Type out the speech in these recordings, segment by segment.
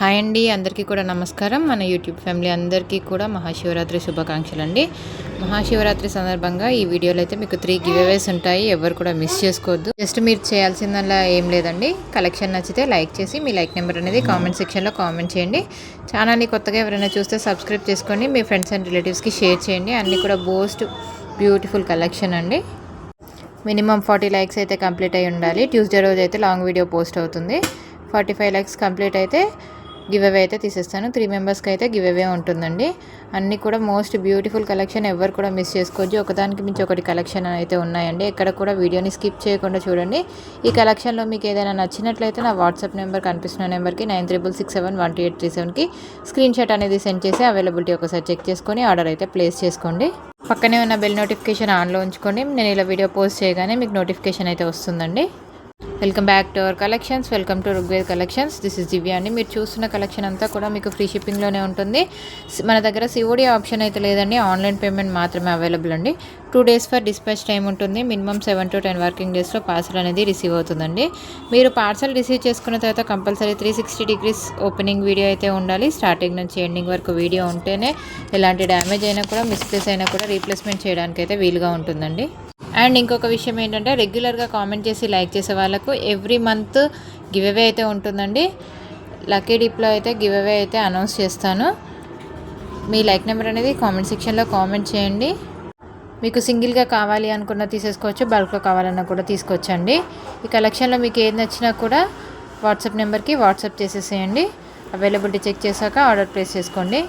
Hi అండి, అందరికీ కూడా నమస్కారం. మన యూట్యూబ్ ఫ్యామిలీ అందరికీ కూడా మహాశివరాత్రి శుభాకాంక్షలు అండి. మహాశివరాత్రి సందర్భంగా ఈ వీడియోలో అయితే మీకు 3 గివ్అవేస్ ఉంటాయి. ఎవరు కూడా మిస్ చేసుకోవద్దు. జస్ట్ మీరు చేయాల్సిందల్లా ఏం లేదండి, కలెక్షన్ నచ్చితే లైక్ చేసి మీ లైక్ నెంబర్ అనేది కామెంట్ సెక్షన్లో కామెంట్ చేయండి. ఛానల్ని కొత్తగా ఎవరైనా చూస్తే సబ్స్క్రైబ్ చేసుకోండి. మీ ఫ్రెండ్స్ అండ్ రిలేటివ్స్కి షేర్ చేయండి. అన్నీ కూడా మోస్ట్ బ్యూటిఫుల్ కలెక్షన్ అండి. మినిమం 40 లైక్స్ అయితే కంప్లీట్ అయి ఉండాలి. ట్యూస్డే రోజు అయితే లాంగ్ వీడియో పోస్ట్ అవుతుంది. 45 లైక్స్ కంప్లీట్ అయితే గివ్ అవే అయితే తీసేస్తాను. 3 మెంబర్స్కి అయితే గివ్ అవే ఉంటుందండి. అన్నీ కూడా మోస్ట్ బ్యూటిఫుల్ కలెక్షన్, ఎవరు కూడా మిస్ చేసుకోవచ్చు. ఒకదానికి మించి ఒకటి కలెక్షన్ అయితే ఉన్నాయండి. ఎక్కడ కూడా వీడియోని స్కిప్ చేయకుండా చూడండి. ఈ కలెక్షన్లో మీకు ఏదైనా నచ్చినట్లయితే నా వాట్సాప్ నెంబర్ కనిపిస్తున్న నెంబర్కి 9367123837కి స్క్రీన్ షాట్ అనేది సెండ్ చేసి అవైలబిలిటీ ఒకసారి చెక్ చేసుకొని ఆర్డర్ అయితే ప్లేస్ చేసుకోండి. పక్కనే ఉన్న బెల్ నోటిఫికేషన్ ఆన్లో ఉంచుకోండి. నేను ఇలా వీడియో పోస్ట్ చేయగానే మీకు నోటిఫికేషన్ అయితే వస్తుందండి. Welcome back to our collections. Welcome to Rugved collections. This is Divya అండి. మీరు చూస్తున్న కలెక్షన్ అంతా కూడా మీకు ఫ్రీ షిప్పింగ్లోనే ఉంటుంది. మన దగ్గర సిఓడి ఆప్షన్ అయితే లేదండి, ఆన్లైన్ పేమెంట్ మాత్రమే అవైలబుల్ అండి. 2 days ఫర్ డిస్పాచ్ టైం ఉంటుంది. మినిమం 7 to 10 వర్కింగ్ డేస్లో పార్సల్ అనేది రిసీవ్ అవుతుందండి. మీరు పార్సల్ రిసీవ్ చేసుకున్న తర్వాత కంపల్సరీ 360 degrees ఓపెనింగ్ వీడియో అయితే ఉండాలి. స్టార్టింగ్ నుంచి ఎండింగ్ వరకు వీడియో ఉంటేనే ఎలాంటి డ్యామేజ్ అయినా కూడా, మిస్ప్లేస్ అయినా కూడా రీప్లేస్మెంట్ చేయడానికి అయితే వీలుగా ఉంటుందండి. అండ్ ఇంకొక విషయం ఏంటంటే, రెగ్యులర్గా కామెంట్ చేసి లైక్ చేసే వాళ్ళకు ఎవ్రీ మంత్ గివ్ అవే అయితే ఉంటుందండి. లక్కీ డిప్లో అయితే గివ్ అవే అయితే అనౌన్స్ చేస్తాను. మీ లైక్ నెంబర్ అనేది కామెంట్ సెక్షన్లో కామెంట్ చేయండి. మీకు సింగిల్గా కావాలి అనుకున్న తీసేసుకోవచ్చు, బల్క్లో కావాలన్నా కూడా తీసుకోవచ్చండి. ఈ కలెక్షన్లో మీకు ఏది నచ్చినా కూడా వాట్సాప్ నెంబర్కి వాట్సాప్ చేసేసేయండి. అవైలబిలిటీ చెక్ చేశాక ఆర్డర్ ప్లేస్ చేసుకోండి.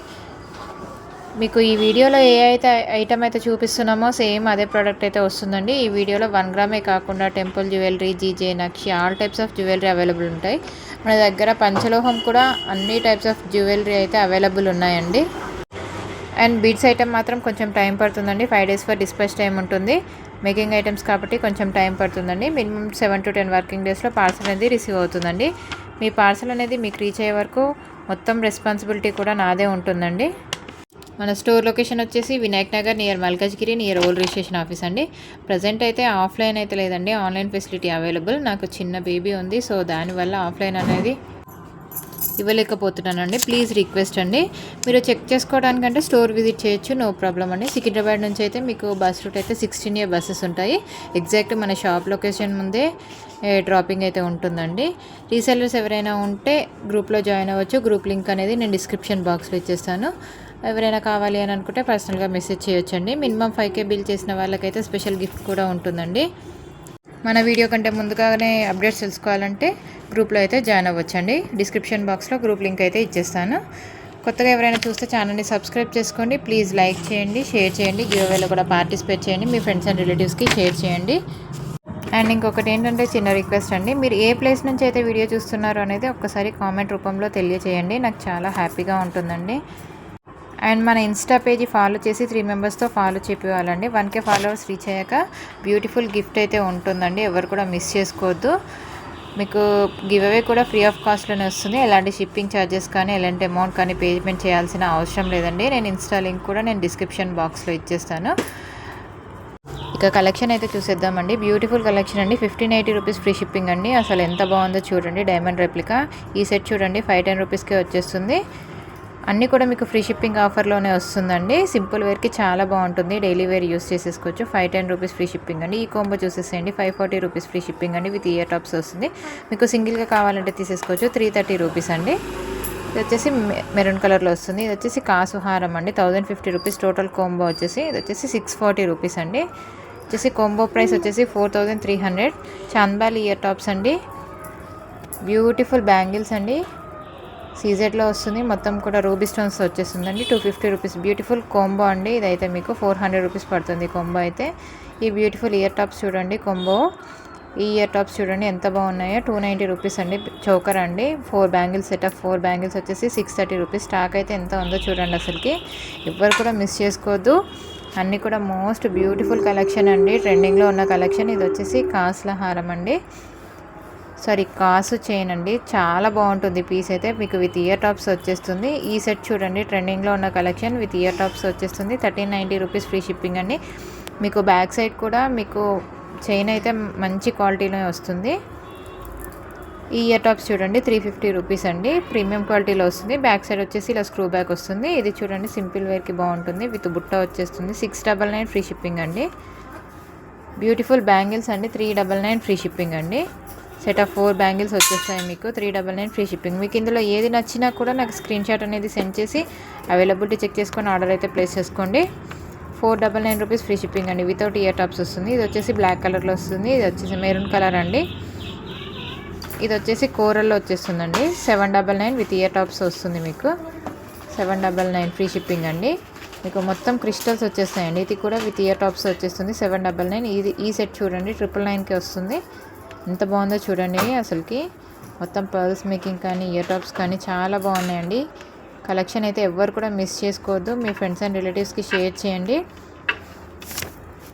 మీకు ఈ వీడియోలో ఏ అయితే ఐటమ్ అయితే చూపిస్తున్నామో సేమ్ అదే ప్రోడక్ట్ అయితే వస్తుందండి. ఈ వీడియోలో 1 గ్రామే కాకుండా temple jewellery, GJ, nakshi all types of jewellery available ఉంటాయి. మన దగ్గర పంచలోహం కూడా అన్ని టైప్స్ ఆఫ్ జ్యువెలరీ అయితే అవైలబుల్ ఉన్నాయండి. అండ్ బీడ్స్ ఐటమ్ మాత్రం కొంచెం టైం పడుతుందండి. 5 days ఫర్ డిస్పాచ్ టైం ఉంటుంది. మేకింగ్ ఐటమ్స్ కాబట్టి కొంచెం టైం పడుతుందండి. మినిమం 7 to 10 వర్కింగ్ డేస్లో పార్సల్ అనేది రిసీవ్ అవుతుందండి. మీ పార్సల్ అనేది మీకు రీచ్ అయ్యే వరకు మొత్తం రెస్పాన్సిబిలిటీ కూడా నాదే ఉంటుందండి. మన స్టోర్ లొకేషన్ వచ్చేసి Vinayak Nagar near Malkajgiri, near old registration office అండి. ప్రజెంట్ అయితే ఆఫ్లైన్ అయితే లేదండి, ఆన్లైన్ ఫెసిలిటీ అవైలబుల్. నాకు చిన్న బేబీ ఉంది, సో దానివల్ల ఆఫ్లైన్ అనేది ఇవ్వలేకపోతున్నానండి. ప్లీజ్ రిక్వెస్ట్ అండి, మీరు చెక్ చేసుకోవడానికంటే స్టోర్ విజిట్ చేయొచ్చు, నో ప్రాబ్లం అండి. సికింద్రాబాద్ నుంచి అయితే మీకు బస్ రూట్ అయితే 16A బస్సెస్ ఉంటాయి. ఎగ్జాక్ట్ మన షాప్ లొకేషన్ ముందే డ్రాపింగ్ అయితే ఉంటుందండి. రీసెల్లర్స్ ఎవరైనా ఉంటే గ్రూప్లో జాయిన్ అవ్వచ్చు. గ్రూప్ లింక్ అనేది నేను డిస్క్రిప్షన్ బాక్స్లో ఇచ్చేస్తాను. ఎవరైనా కావాలి అని అనుకుంటే పర్సనల్గా మెసేజ్ చేయొచ్చండి. మినిమం 5K బిల్ చేసిన వాళ్ళకైతే స్పెషల్ గిఫ్ట్ కూడా ఉంటుందండి. మన వీడియో కంటే ముందుగానే అప్డేట్స్ తెలుసుకోవాలంటే గ్రూప్లో అయితే జాయిన్ అవ్వచ్చండి. డిస్క్రిప్షన్ బాక్స్లో గ్రూప్ లింక్ అయితే ఇచ్చేస్తాను. కొత్తగా ఎవరైనా చూస్తే ఛానల్ని సబ్స్క్రైబ్ చేసుకోండి. ప్లీజ్ లైక్ చేయండి, షేర్ చేయండి. గివ్ అవేలో కూడా పార్టిసిపేట్ చేయండి. మీ ఫ్రెండ్స్ అండ్ రిలేటివ్స్కి షేర్ చేయండి. అండ్ ఇంకొకటి ఏంటంటే చిన్న రిక్వెస్ట్ అండి, మీరు ఏ ప్లేస్ నుంచి అయితే వీడియో చూస్తున్నారో అనేది ఒక్కసారి కామెంట్ రూపంలో తెలియజేయండి. నాకు చాలా హ్యాపీగా ఉంటుందండి. అండ్ మన ఇన్స్టా పేజీ ఫాలో చేసి 3 మెంబర్స్తో ఫాలో చేపివ్వాలండి. 1K ఫాలోవర్స్ రీచ్ అయ్యాక బ్యూటిఫుల్ గిఫ్ట్ అయితే ఉంటుందండి. ఎవరు కూడా మిస్ చేసుకోవద్దు. మీకు గివ్ అవే కూడా ఫ్రీ ఆఫ్ కాస్ట్లోనే వస్తుంది. ఎలాంటి షిప్పింగ్ ఛార్జెస్ కానీ, ఎలాంటి అమౌంట్ కానీ పేమెంట్ చేయాల్సిన అవసరం లేదండి. నేను ఇన్స్టా లింక్ కూడా నేను డిస్క్రిప్షన్ బాక్స్లో ఇచ్చేస్తాను. ఇక కలెక్షన్ అయితే చూసేద్దామండి. బ్యూటిఫుల్ కలెక్షన్ అండి. 1580 రూపీస్ ఫ్రీ షిప్పింగ్ అండి. అసలు ఎంత బాగుందో చూడండి. డైమండ్ రెప్లికా ఈ సెట్ చూడండి, 510 రూపీస్కే వచ్చేస్తుంది. అన్నీ కూడా మీకు ఫ్రీ షిప్పింగ్ ఆఫర్లోనే వస్తుందండి. సింపుల్ వేర్కి చాలా బాగుంటుంది. డైలీ వేర్ యూస్ చేసేసుకోవచ్చు. 510 రూపీస్ ఫ్రీ షిప్పింగ్ అండి. ఈ కాంబో చూసేసేయండి, 540 రూపీస్ ఫ్రీ షిప్పింగ్ అండి. విత్ ఇయర్ టాప్స్ వస్తుంది. మీకు సింగిల్గా కావాలంటే తీసేసుకోవచ్చు. 330 రూపీస్ అండి. ఇది వచ్చేసి మెరూన్ కలర్లో వస్తుంది. ఇది వచ్చేసి కాసు హారం అండి. 1050 రూపీస్ టోటల్ కాంబో వచ్చేసి. ఇది వచ్చేసి 640 రూపీస్ అండి. వచ్చేసి కాంబో ప్రైస్ వచ్చేసి 4300. చాంద్బాల్ ఇయర్ టాప్స్ అండి. బ్యూటిఫుల్ బ్యాంగిల్స్ అండి. సీజెడ్లో వస్తుంది. మొత్తం కూడా రూబీ స్టోన్స్ వచ్చేస్తుందండి. 250 రూపీస్ బ్యూటిఫుల్ కాంబో అండి. ఇదైతే మీకు 400 రూపీస్ పడుతుంది కాంబో అయితే. ఈ బ్యూటిఫుల్ ఇయర్ టాప్స్ చూడండి కాంబో. ఈ ఇయర్ టాప్స్ చూడండి ఎంత బాగున్నాయో. 290 రూపీస్ అండి. చోకర్ అండి. 4 బ్యాంగిల్స్ సెట్ ఆఫ్ 4 బ్యాంగిల్స్ వచ్చేసి 630 రూపీస్. స్టాక్ అయితే ఎంత ఉందో చూడండి. అసలుకి ఎవ్వరు కూడా మిస్ చేసుకోవద్దు. అన్నీ కూడా మోస్ట్ బ్యూటిఫుల్ కలెక్షన్ అండి. ట్రెండింగ్లో ఉన్న కలెక్షన్. ఇది వచ్చేసి కాసుల హారం అండి, సారీ కాసు చైన్ అండి. చాలా బాగుంటుంది పీస్ అయితే. మీకు విత్ ఇయర్ టాప్స్ వచ్చేస్తుంది. ఈ సెట్ చూడండి, ట్రెండింగ్లో ఉన్న కలెక్షన్. విత్ ఇయర్ టాప్స్ వచ్చేస్తుంది. 1390 రూపీస్ ఫ్రీ షిప్పింగ్ అండి. మీకు బ్యాక్ సైడ్ కూడా మీకు చైన్ అయితే మంచి క్వాలిటీలో వస్తుంది. ఈ ఇయర్ టాప్స్ చూడండి 350 రూపీస్ అండి. ప్రీమియం క్వాలిటీలో వస్తుంది. బ్యాక్ సైడ్ వచ్చేసి ఇలా స్క్రూ బ్యాక్ వస్తుంది. ఇది చూడండి సింపుల్ వేర్కి బాగుంటుంది. విత్ బుట్ట వచ్చేస్తుంది. 699 ఫ్రీ షిప్పింగ్ అండి. బ్యూటిఫుల్ బ్యాంగిల్స్ అండి. 399 ఫ్రీ షిప్పింగ్ అండి. సెట్ ఆఫ్ 4 బ్యాంగిల్స్ వచ్చేస్తాయి మీకు. 399 ఫ్రీ షిప్పింగ్. మీకు ఇందులో ఏది నచ్చినా కూడా నాకు స్క్రీన్ షాట్ అనేది సెండ్ చేసి అవైలబిలిటీ చెక్ చేసుకొని ఆర్డర్ అయితే ప్లేస్ చేసుకోండి. 499 రూపీస్ ఫ్రీ షిప్పింగ్ అండి. వితౌట్ ఇయర్ టాప్స్ వస్తుంది. ఇది వచ్చేసి బ్లాక్ కలర్లో వస్తుంది. ఇది వచ్చేసి మెరూన్ కలర్ అండి. ఇది వచ్చేసి కోరల్లో వచ్చేస్తుందండి. 799 విత్ ఇయర్ టాప్స్ వస్తుంది మీకు. 799 ఫ్రీ షిప్పింగ్ అండి. మీకు మొత్తం క్రిస్టల్స్ వచ్చేస్తాయండి. ఇది కూడా విత్ ఇయర్ టాప్స్ వచ్చేస్తుంది. 799. ఇది ఈ సెట్ చూడండి 999కి వస్తుంది. ఎంత బాగుందో చూడండి. అసలుకి మొత్తం పర్ల్స్ మేకింగ్ కానీ ఇయర్ టాప్స్ కానీ చాలా బాగున్నాయండి. కలెక్షన్ అయితే ఎవ్వరు కూడా మిస్ చేసుకోవద్దు. మీ ఫ్రెండ్స్ అండ్ రిలేటివ్స్కి షేర్ చేయండి.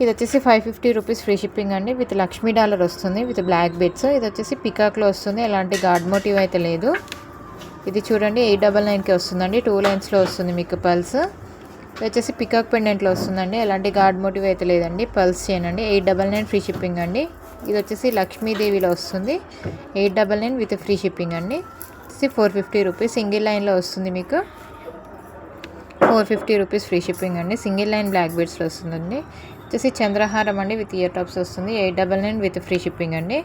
ఇది వచ్చేసి 550 రూపీస్ ఫ్రీ షిప్పింగ్ అండి. విత్ లక్ష్మీ డాలర్ వస్తుంది. With black beads. ఇది వచ్చేసి పికాక్లో వస్తుంది. ఎలాంటి గాడ్ మోటివ్ అయితే లేదు. ఇది చూడండి 899కి వస్తుందండి. 2 లైన్స్లో వస్తుంది మీకు పల్స్. ఇది వచ్చేసి పికాక్ పెండెంట్లో వస్తుందండి. ఎలాంటి గాడ్ మోటివ్ అయితే లేదండి. పల్స్ చేయనండి. 899 ఫ్రీ షిప్పింగ్ అండి. ఇది వచ్చేసి లక్ష్మీదేవిలో వస్తుంది. 899 విత్ ఫ్రీ షిప్పింగ్ అండి. 450 రూపీస్ సింగిల్ లైన్లో వస్తుంది మీకు. 450 రూపీస్ ఫ్రీ షిప్పింగ్ అండి. సింగిల్ లైన్ బ్లాక్ బెడ్స్లో వస్తుందండి. వచ్చేసి చంద్రహారం అండి విత్ ఇయర్ టాప్స్ వస్తుంది. 899 విత్ ఫ్రీ షిప్పింగ్ అండి.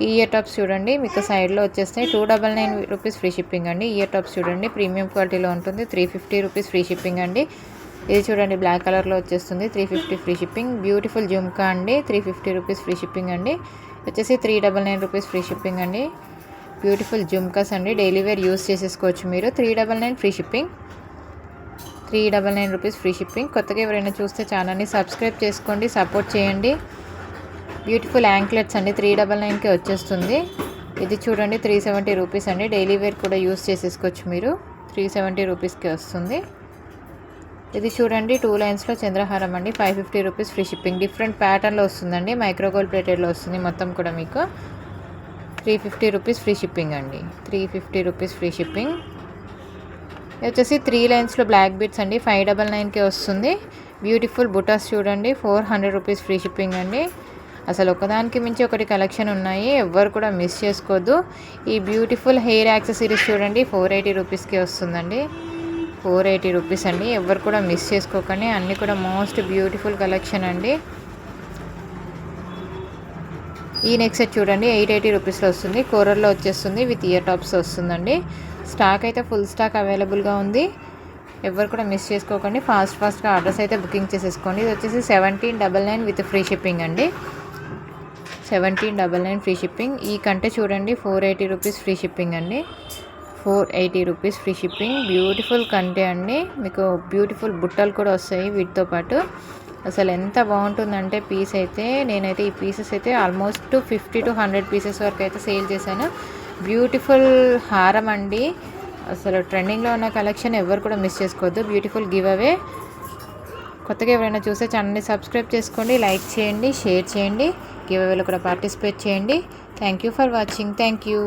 ఈ ఇయర్ టాప్స్ చూడండి మీకు సైడ్లో వచ్చేస్తాయి. 299 రూపీస్ ఫ్రీ షిప్పింగ్ అండి. ఇయర్ టాప్స్ చూడండి ప్రీమియం క్వాలిటీలో ఉంటుంది. 350 రూపీస్ ఫ్రీ షిప్పింగ్ అండి. ఇది చూడండి బ్లాక్ కలర్లో వచ్చేస్తుంది. 350 ఫ్రీ షిప్పింగ్. బ్యూటిఫుల్ జుమ్కా అండి. 350 రూపీస్ ఫ్రీ షిప్పింగ్ అండి. వచ్చేసి 399 రూపీస్ ఫ్రీ షిప్పింగ్ అండి. బ్యూటిఫుల్ జుమ్కాస్ అండి. డైలీ వేర్ యూస్ చేసేసుకోవచ్చు మీరు. 399 free shipping. 399 rupees free shipping. కొత్తగా ఎవరైనా చూస్తే ఛానల్ని సబ్స్క్రైబ్ చేసుకోండి, సపోర్ట్ చేయండి. బ్యూటిఫుల్ యాంక్లెట్స్ అండి. 399కి వచ్చేస్తుంది. ఇది చూడండి 370 రూపీస్ అండి. డైలీ వేర్ కూడా యూస్ చేసేసుకోవచ్చు మీరు. 370 రూపీస్కి వస్తుంది. ఇది చూడండి 2 లైన్స్లో చంద్రహారం అండి. 550 రూపీస్ ఫ్రీ షిప్పింగ్. డిఫరెంట్ ప్యాటర్న్లో వస్తుందండి. మైక్రోగోల్డ్ ప్లేటెడ్లో వస్తుంది మొత్తం కూడా మీకు. 350 రూపీస్ ఫ్రీ షిప్పింగ్ అండి. 350 రూపీస్ ఫ్రీ షిప్పింగ్. ఇది వచ్చేసి 3 లైన్స్లో బ్లాక్ బీడ్స్ అండి. 599కి వస్తుంది. బ్యూటిఫుల్ బుటాస్ చూడండి 400 రూపీస్ ఫ్రీ షిప్పింగ్ అండి. అసలు ఒకదానికి మించి ఒకటి కలెక్షన్ ఉన్నాయి. ఎవ్వరు కూడా మిస్ చేసుకోవద్దు. ఈ బ్యూటిఫుల్ హెయిర్ యాక్సెసరీస్ చూడండి 480 రూపీస్కి వస్తుందండి. 480 రూపీస్ అండి. ఎవరు కూడా మిస్ చేసుకోకండి. అన్నీ కూడా మోస్ట్ బ్యూటిఫుల్ కలెక్షన్ అండి. ఈ నెక్స్ట్ సెట్ చూడండి 880 రూపీస్లో వస్తుంది. కోరల్లో వచ్చేస్తుంది. విత్ ఇయర్ టాప్స్ వస్తుందండి. స్టాక్ అయితే ఫుల్ స్టాక్ అవైలబుల్గా ఉంది. ఎవరు కూడా మిస్ చేసుకోకండి. ఫాస్ట్గా ఆర్డర్స్ అయితే బుకింగ్ చేసేసుకోండి. ఇది వచ్చేసి 1799 విత్ ఫ్రీ షిప్పింగ్ అండి. 1799 ఫ్రీ షిప్పింగ్. ఈ కంటే చూడండి 480 రూపీస్ ఫ్రీ షిప్పింగ్ అండి. 480 రూపీస్ ఫ్రీ షిప్పింగ్. బ్యూటిఫుల్ కంటే అండి. మీకు బ్యూటిఫుల్ బుట్టలు కూడా వస్తాయి వీటితో పాటు. అసలు ఎంత బాగుంటుందంటే పీస్ అయితే, నేనైతే ఈ పీసెస్ అయితే ఆల్మోస్ట్ 50 to 100 పీసెస్ వరకు అయితే సేల్ చేశాను. బ్యూటిఫుల్ హారం అండి. అసలు ట్రెండింగ్లో ఉన్న కలెక్షన్ ఎవరు కూడా మిస్ చేసుకోవద్దు. Beautiful give away. కొత్తగా ఎవరైనా చూస్తే ఛానల్ని సబ్స్క్రైబ్ చేసుకోండి, లైక్ చేయండి, షేర్ చేయండి, గివ్ అవేలో కూడా పార్టిసిపేట్ చేయండి. Thank you for watching. Thank you.